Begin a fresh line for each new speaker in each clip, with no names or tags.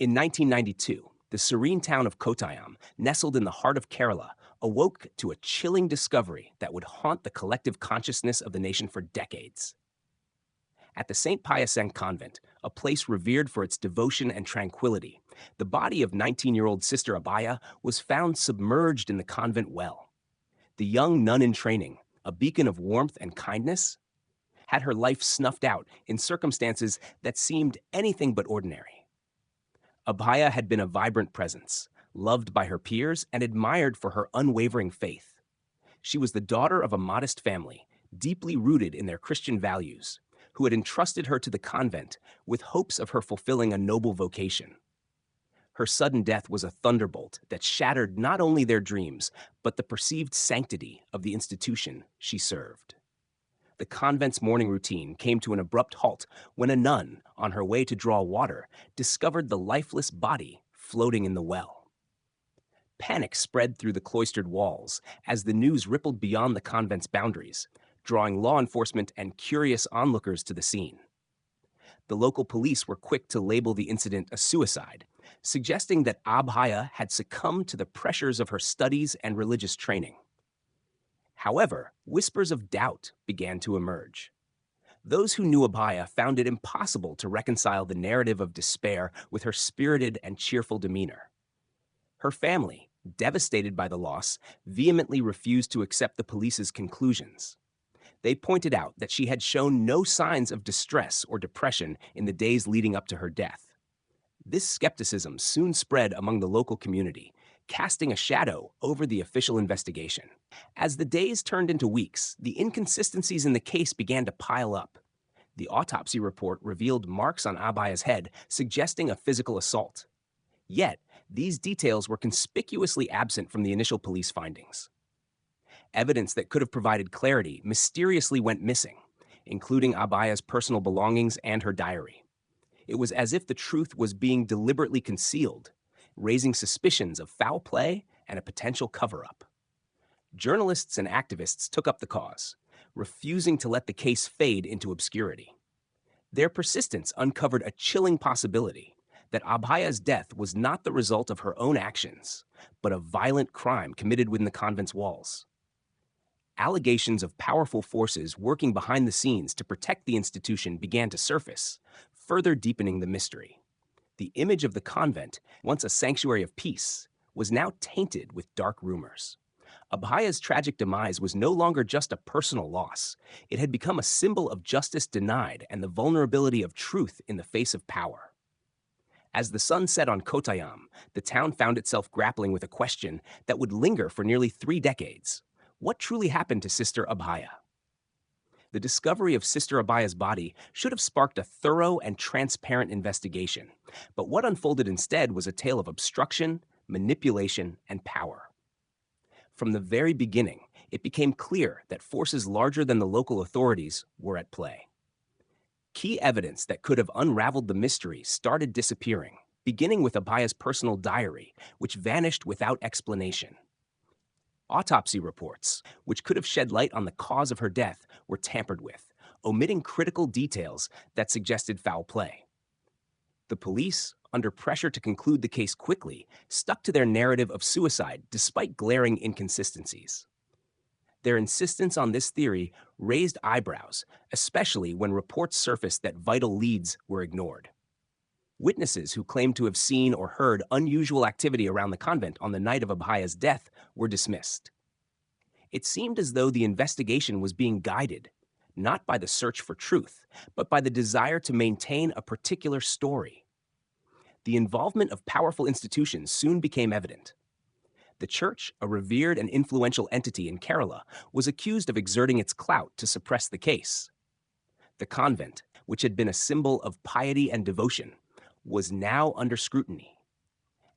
In 1992, the serene town of Kottayam, nestled in the heart of Kerala, awoke to a chilling discovery that would haunt the collective consciousness of the nation for decades. At the St. Pius convent, a place revered for its devotion and tranquility, the body of 19-year-old Sister Abhaya was found submerged in the convent well. The young nun in training, a beacon of warmth and kindness, had her life snuffed out in circumstances that seemed anything but ordinary. Abhaya had been a vibrant presence, loved by her peers and admired for her unwavering faith. She was the daughter of a modest family, deeply rooted in their Christian values, who had entrusted her to the convent with hopes of her fulfilling a noble vocation. Her sudden death was a thunderbolt that shattered not only their dreams, but the perceived sanctity of the institution she served. The convent's morning routine came to an abrupt halt when a nun, on her way to draw water, discovered the lifeless body floating in the well. Panic spread through the cloistered walls as the news rippled beyond the convent's boundaries, drawing law enforcement and curious onlookers to the scene. The local police were quick to label the incident a suicide, suggesting that Abhaya had succumbed to the pressures of her studies and religious training. However, whispers of doubt began to emerge. Those who knew Abhaya found it impossible to reconcile the narrative of despair with her spirited and cheerful demeanor. Her family, devastated by the loss, vehemently refused to accept the police's conclusions. They pointed out that she had shown no signs of distress or depression in the days leading up to her death. This skepticism soon spread among the local community, casting a shadow over the official investigation. As the days turned into weeks, the inconsistencies in the case began to pile up. The autopsy report revealed marks on Abhaya's head, suggesting a physical assault. Yet, these details were conspicuously absent from the initial police findings. Evidence that could have provided clarity mysteriously went missing, including Abhaya's personal belongings and her diary. It was as if the truth was being deliberately concealed, raising suspicions of foul play and a potential cover-up. Journalists and activists took up the cause, refusing to let the case fade into obscurity. Their persistence uncovered a chilling possibility that Abhaya's death was not the result of her own actions, but a violent crime committed within the convent's walls. Allegations of powerful forces working behind the scenes to protect the institution began to surface, further deepening the mystery. The image of the convent, once a sanctuary of peace, was now tainted with dark rumors. Abhaya's tragic demise was no longer just a personal loss. It had become a symbol of justice denied and the vulnerability of truth in the face of power. As the sun set on Kottayam, the town found itself grappling with a question that would linger for nearly 3 decades. What truly happened to Sister Abhaya? The discovery of Sister Abhaya's body should have sparked a thorough and transparent investigation, but what unfolded instead was a tale of obstruction, manipulation, and power. From the very beginning, it became clear that forces larger than the local authorities were at play. Key evidence that could have unraveled the mystery started disappearing, beginning with Abhaya's personal diary, which vanished without explanation. Autopsy reports, which could have shed light on the cause of her death, were tampered with, omitting critical details that suggested foul play. The police, under pressure to conclude the case quickly, stuck to their narrative of suicide despite glaring inconsistencies. Their insistence on this theory raised eyebrows, especially when reports surfaced that vital leads were ignored. Witnesses who claimed to have seen or heard unusual activity around the convent on the night of Abhaya's death were dismissed. It seemed as though the investigation was being guided, not by the search for truth, but by the desire to maintain a particular story. The involvement of powerful institutions soon became evident. The church, a revered and influential entity in Kerala, was accused of exerting its clout to suppress the case. The convent, which had been a symbol of piety and devotion, was now under scrutiny.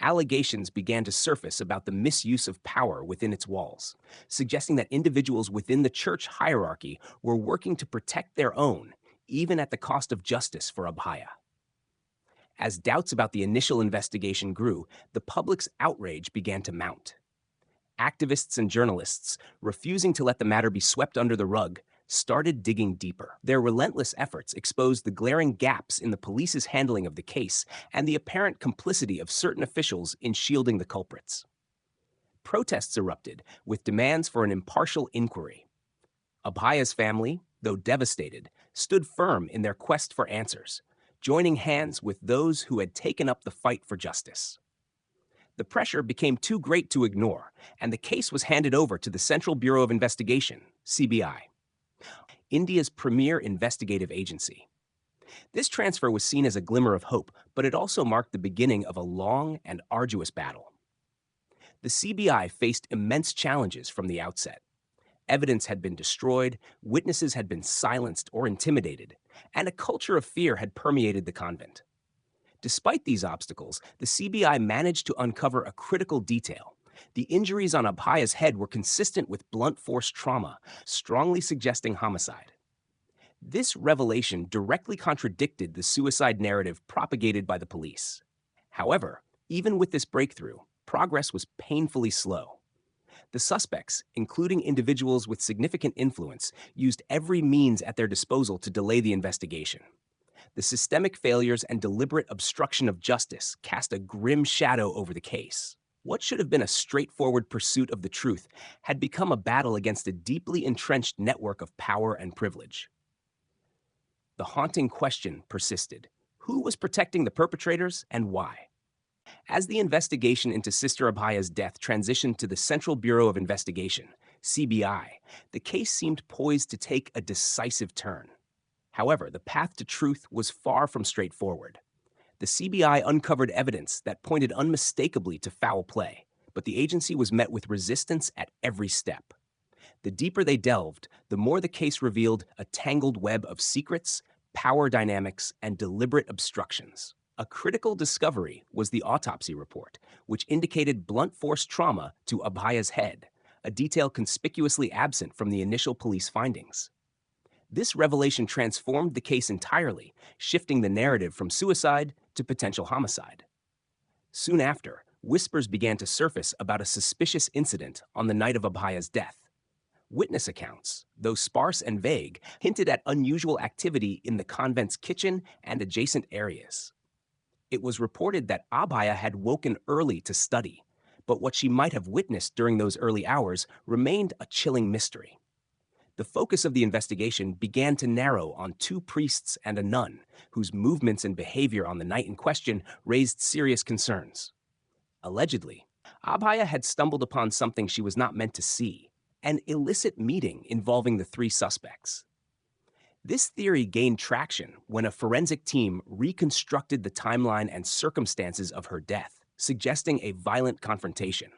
Allegations began to surface about the misuse of power within its walls, suggesting that individuals within the church hierarchy were working to protect their own, even at the cost of justice for Abhaya. As doubts about the initial investigation grew, the public's outrage began to mount. Activists and journalists, refusing to let the matter be swept under the rug, started digging deeper. Their relentless efforts exposed the glaring gaps in the police's handling of the case and the apparent complicity of certain officials in shielding the culprits. Protests erupted with demands for an impartial inquiry. Abhaya's family, though devastated, stood firm in their quest for answers, joining hands with those who had taken up the fight for justice. The pressure became too great to ignore, and the case was handed over to the Central Bureau of Investigation, CBI, India's premier investigative agency. This transfer was seen as a glimmer of hope, but it also marked the beginning of a long and arduous battle. The CBI faced immense challenges from the outset. Evidence had been destroyed, witnesses had been silenced or intimidated, and a culture of fear had permeated the convent. Despite these obstacles, the CBI managed to uncover a critical detail. The injuries on Abhaya's head were consistent with blunt force trauma, strongly suggesting homicide. This revelation directly contradicted the suicide narrative propagated by the police. However, even with this breakthrough, progress was painfully slow. The suspects, including individuals with significant influence, used every means at their disposal to delay the investigation. The systemic failures and deliberate obstruction of justice cast a grim shadow over the case. What should have been a straightforward pursuit of the truth had become a battle against a deeply entrenched network of power and privilege. The haunting question persisted: who was protecting the perpetrators and why? As the investigation into Sister Abhaya's death transitioned to the Central Bureau of Investigation, CBI, the case seemed poised to take a decisive turn. However, the path to truth was far from straightforward. The CBI uncovered evidence that pointed unmistakably to foul play, but the agency was met with resistance at every step. The deeper they delved, the more the case revealed a tangled web of secrets, power dynamics, and deliberate obstructions. A critical discovery was the autopsy report, which indicated blunt force trauma to Abhaya's head, a detail conspicuously absent from the initial police findings. This revelation transformed the case entirely, shifting the narrative from suicide to potential homicide. Soon after, whispers began to surface about a suspicious incident on the night of Abhaya's death. Witness accounts, though sparse and vague, hinted at unusual activity in the convent's kitchen and adjacent areas. It was reported that Abhaya had woken early to study, but what she might have witnessed during those early hours remained a chilling mystery. The focus of the investigation began to narrow on two priests and a nun, whose movements and behavior on the night in question raised serious concerns. Allegedly, Abhaya had stumbled upon something she was not meant to see: an illicit meeting involving the three suspects. This theory gained traction when a forensic team reconstructed the timeline and circumstances of her death, suggesting a violent confrontation.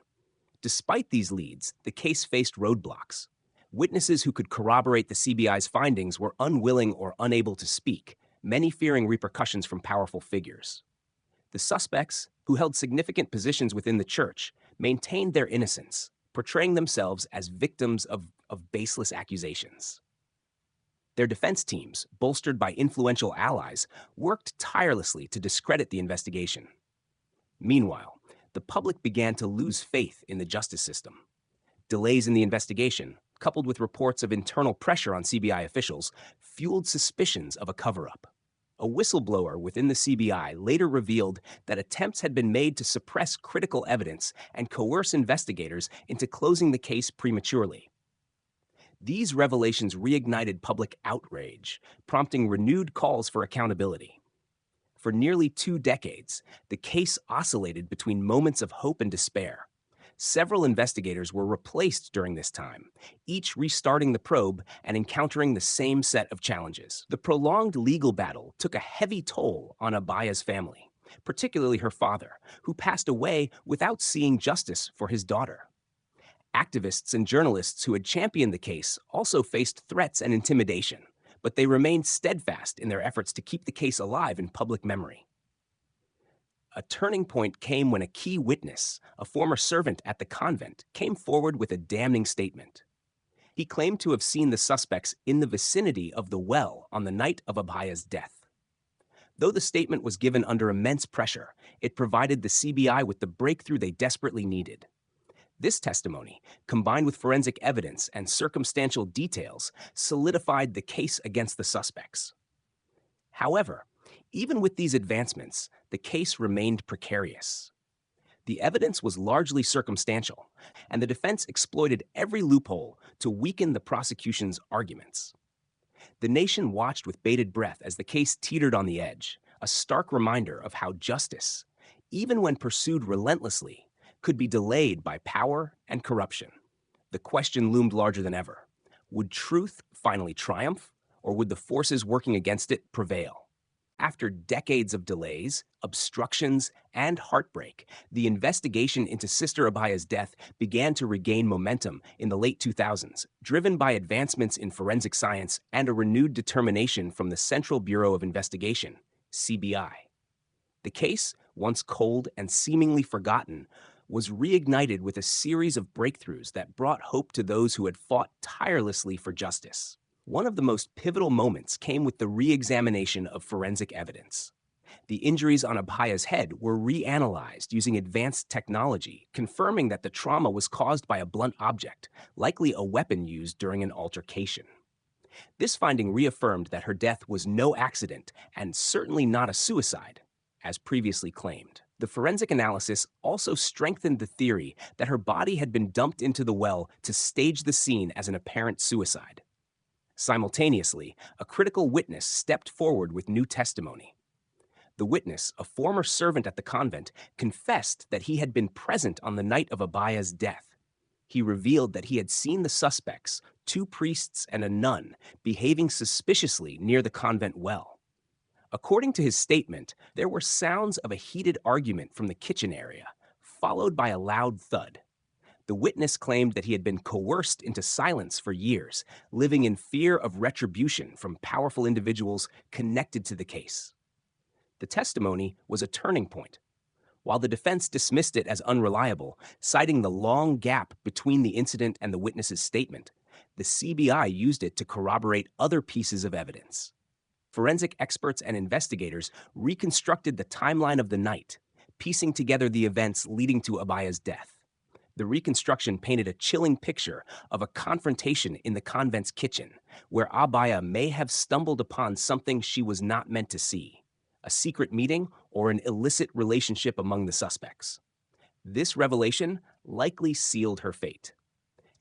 Despite these leads, the case faced roadblocks. Witnesses who could corroborate the CBI's findings were unwilling or unable to speak, many fearing repercussions from powerful figures. The suspects, who held significant positions within the church, maintained their innocence, portraying themselves as victims of baseless accusations. Their defense teams, bolstered by influential allies, worked tirelessly to discredit the investigation. Meanwhile, the public began to lose faith in the justice system. Delays in the investigation, coupled with reports of internal pressure on CBI officials, fueled suspicions of a cover-up. A whistleblower within the CBI later revealed that attempts had been made to suppress critical evidence and coerce investigators into closing the case prematurely. These revelations reignited public outrage, prompting renewed calls for accountability. For nearly 2 decades, the case oscillated between moments of hope and despair. Several investigators were replaced during this time, each restarting the probe and encountering the same set of challenges. The prolonged legal battle took a heavy toll on Abhaya's family, particularly her father, who passed away without seeing justice for his daughter. Activists and journalists who had championed the case also faced threats and intimidation, but they remained steadfast in their efforts to keep the case alive in public memory. A turning point came when a key witness, a former servant at the convent, came forward with a damning statement. He claimed to have seen the suspects in the vicinity of the well on the night of Abhaya's death. Though the statement was given under immense pressure, it provided the CBI with the breakthrough they desperately needed. This testimony, combined with forensic evidence and circumstantial details, solidified the case against the suspects. However, even with these advancements, the case remained precarious. The evidence was largely circumstantial, and the defense exploited every loophole to weaken the prosecution's arguments. The nation watched with bated breath as the case teetered on the edge, a stark reminder of how justice, even when pursued relentlessly, could be delayed by power and corruption. The question loomed larger than ever. Would truth finally triumph, or would the forces working against it prevail? After decades of delays, obstructions, and heartbreak, the investigation into Sister Abhaya's death began to regain momentum in the late 2000s, driven by advancements in forensic science and a renewed determination from the Central Bureau of Investigation, CBI. The case, once cold and seemingly forgotten, was reignited with a series of breakthroughs that brought hope to those who had fought tirelessly for justice. One of the most pivotal moments came with the re-examination of forensic evidence. The injuries on Abhaya's head were reanalyzed using advanced technology, confirming that the trauma was caused by a blunt object, likely a weapon used during an altercation. This finding reaffirmed that her death was no accident and certainly not a suicide, as previously claimed. The forensic analysis also strengthened the theory that her body had been dumped into the well to stage the scene as an apparent suicide. Simultaneously, a critical witness stepped forward with new testimony. The witness, a former servant at the convent, confessed that he had been present on the night of Abhaya's death. He revealed that he had seen the suspects, 2 priests and a nun, behaving suspiciously near the convent well. According to his statement, there were sounds of a heated argument from the kitchen area, followed by a loud thud. The witness claimed that he had been coerced into silence for years, living in fear of retribution from powerful individuals connected to the case. The testimony was a turning point. While the defense dismissed it as unreliable, citing the long gap between the incident and the witness's statement, the CBI used it to corroborate other pieces of evidence. Forensic experts and investigators reconstructed the timeline of the night, piecing together the events leading to Abhaya's death. The reconstruction painted a chilling picture of a confrontation in the convent's kitchen, where Abhaya may have stumbled upon something she was not meant to see, a secret meeting or an illicit relationship among the suspects. This revelation likely sealed her fate.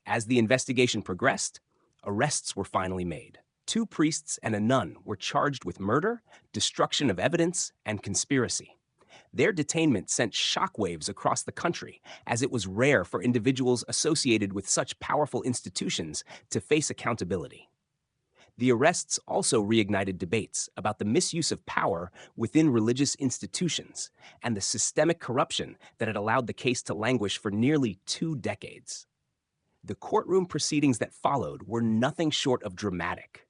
As the investigation progressed, arrests were finally made. 2 priests and a nun were charged with murder, destruction of evidence, and conspiracy. Their detainment sent shockwaves across the country, as it was rare for individuals associated with such powerful institutions to face accountability. The arrests also reignited debates about the misuse of power within religious institutions and the systemic corruption that had allowed the case to languish for nearly 2 decades. The courtroom proceedings that followed were nothing short of dramatic.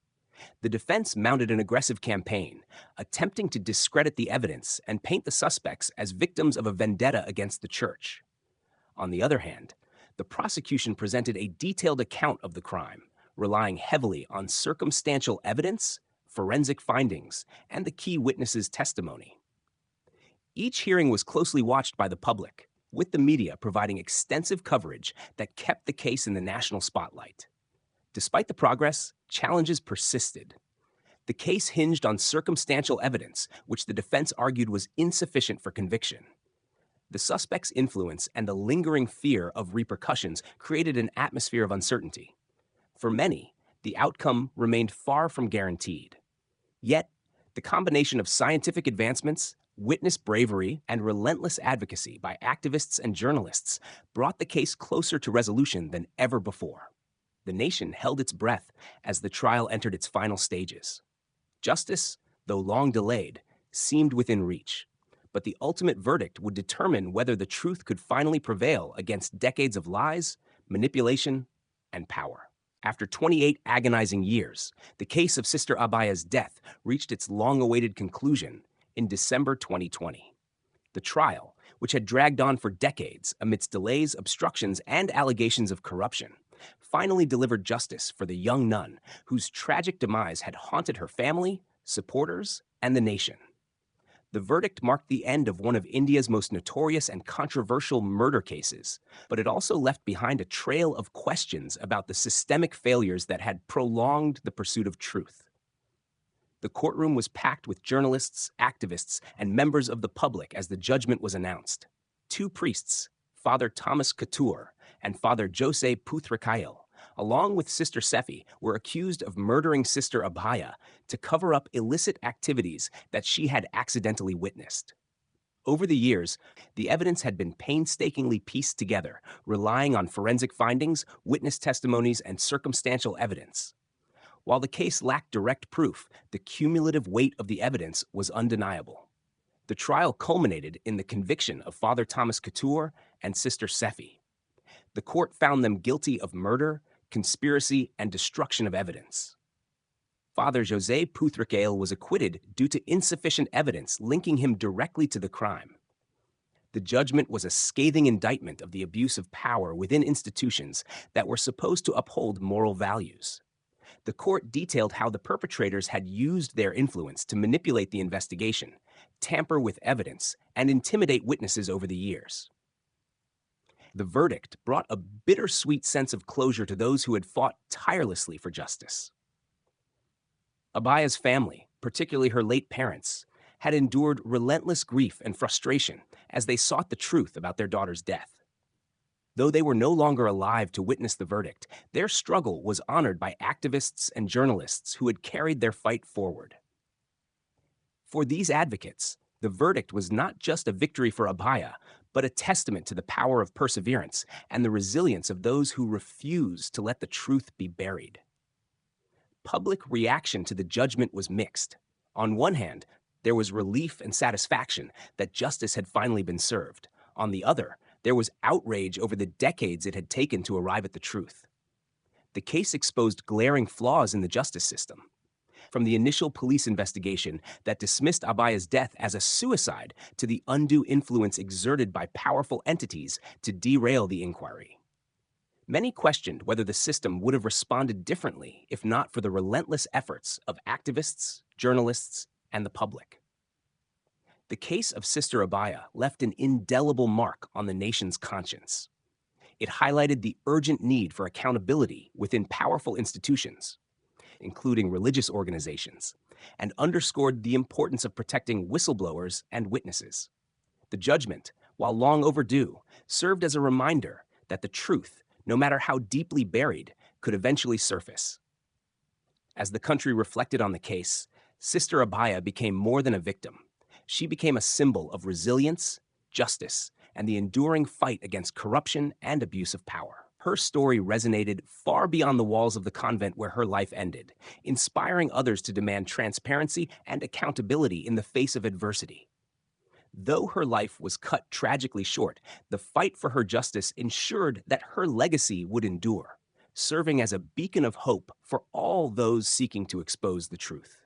The defense mounted an aggressive campaign, attempting to discredit the evidence and paint the suspects as victims of a vendetta against the church. On the other hand, the prosecution presented a detailed account of the crime, relying heavily on circumstantial evidence, forensic findings, and the key witnesses' testimony. Each hearing was closely watched by the public, with the media providing extensive coverage that kept the case in the national spotlight. Despite the progress, challenges persisted. The case hinged on circumstantial evidence, which the defense argued was insufficient for conviction. The suspect's influence and the lingering fear of repercussions created an atmosphere of uncertainty. For many, the outcome remained far from guaranteed. Yet, the combination of scientific advancements, witness bravery, and relentless advocacy by activists and journalists brought the case closer to resolution than ever before. The nation held its breath as the trial entered its final stages. Justice, though long delayed, seemed within reach, but the ultimate verdict would determine whether the truth could finally prevail against decades of lies, manipulation, and power. After 28 agonizing years, the case of Sister Abhaya's death reached its long-awaited conclusion in December 2020. The trial, which had dragged on for decades amidst delays, obstructions, and allegations of corruption, finally delivered justice for the young nun whose tragic demise had haunted her family, supporters, and the nation. The verdict marked the end of one of India's most notorious and controversial murder cases, but it also left behind a trail of questions about the systemic failures that had prolonged the pursuit of truth. The courtroom was packed with journalists, activists, and members of the public as the judgment was announced. Two priests, Father Thomas Couture and Father Jose Puthrakayil, along with Sister Sephi, were accused of murdering Sister Abhaya to cover up illicit activities that she had accidentally witnessed. Over the years, the evidence had been painstakingly pieced together, relying on forensic findings, witness testimonies, and circumstantial evidence. While the case lacked direct proof, the cumulative weight of the evidence was undeniable. The trial culminated in the conviction of Father Thomas Couture and Sister Sephi. The court found them guilty of murder, conspiracy, and destruction of evidence. Father Jose Puthrakayil was acquitted due to insufficient evidence linking him directly to the crime. The judgment was a scathing indictment of the abuse of power within institutions that were supposed to uphold moral values. The court detailed how the perpetrators had used their influence to manipulate the investigation, tamper with evidence, and intimidate witnesses over the years. The verdict brought a bittersweet sense of closure to those who had fought tirelessly for justice. Abhaya's family, particularly her late parents, had endured relentless grief and frustration as they sought the truth about their daughter's death. Though they were no longer alive to witness the verdict, their struggle was honored by activists and journalists who had carried their fight forward. For these advocates, the verdict was not just a victory for Abhaya, but a testament to the power of perseverance and the resilience of those who refuse to let the truth be buried. Public reaction to the judgment was mixed. On one hand, there was relief and satisfaction that justice had finally been served. On the other, there was outrage over the decades it had taken to arrive at the truth. The case exposed glaring flaws in the justice system. From the initial police investigation that dismissed Abhaya's death as a suicide to the undue influence exerted by powerful entities to derail the inquiry. Many questioned whether the system would have responded differently if not for the relentless efforts of activists, journalists, and the public. The case of Sister Abhaya left an indelible mark on the nation's conscience. It highlighted the urgent need for accountability within powerful institutions, including religious organizations, and underscored the importance of protecting whistleblowers and witnesses. The judgment, while long overdue, served as a reminder that the truth, no matter how deeply buried, could eventually surface. As the country reflected on the case, Sister Abhaya became more than a victim. She became a symbol of resilience, justice, and the enduring fight against corruption and abuse of power. Her story resonated far beyond the walls of the convent where her life ended, inspiring others to demand transparency and accountability in the face of adversity. Though her life was cut tragically short, the fight for her justice ensured that her legacy would endure, serving as a beacon of hope for all those seeking to expose the truth.